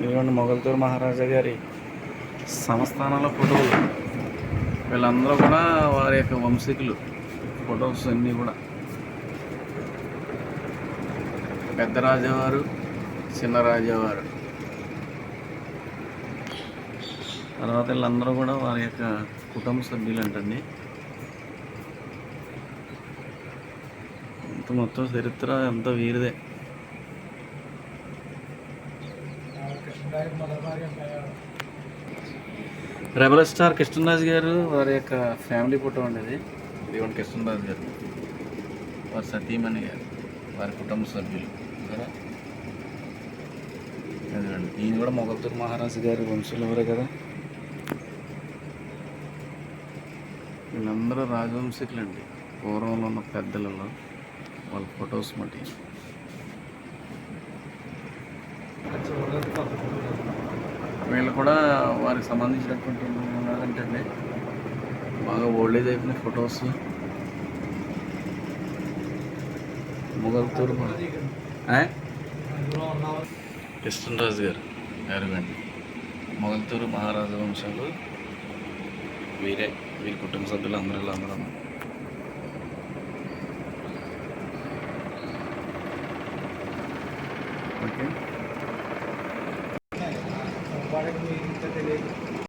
ఇదిగోండి మొగల్తూరు మహారాజా గారి సంస్థానాల ఫోటోలు. వీళ్ళందరూ కూడా వారి యొక్క వంశీకులు. ఫొటోస్ అన్నీ కూడా పెద్ద రాజావారు, చిన్న రాజావారు. తర్వాత వీళ్ళందరూ కూడా వారి యొక్క కుటుంబ సభ్యులు అంటండి. మొత్తం చరిత్ర ఎంతో వీరిదే. రెబల్ స్టార్ కృష్ణరాజు గారు వారి యొక్క ఫ్యామిలీ ఫోటో ఉండేది. ఇదిగోండి కృష్ణరాజు గారు, వారి సతీమణి గారు, వారి కుటుంబ సభ్యులు కదా. అదిగోండి ఈయన కూడా మొగల్తూరు మహారాజు గారి వంశంలో ఎవరే కదా. వీళ్ళందరూ రాజవంశీకులండి. పూర్వంలో ఉన్న పెద్దలలో వాళ్ళ ఫొటోస్ మట్టి. వీళ్ళు కూడా వారికి సంబంధించినటువంటి ఉన్నారంటే బాగా ఓల్డేజ్ అయిపోయిన ఫొటోస్. మొగల్తూరు కృష్ణరాజు గారు ఎవరివండి మొగల్తూరు మహారాజా వంశంలో వీరే, వీరి కుటుంబ సభ్యులు అందరూ ఓకే.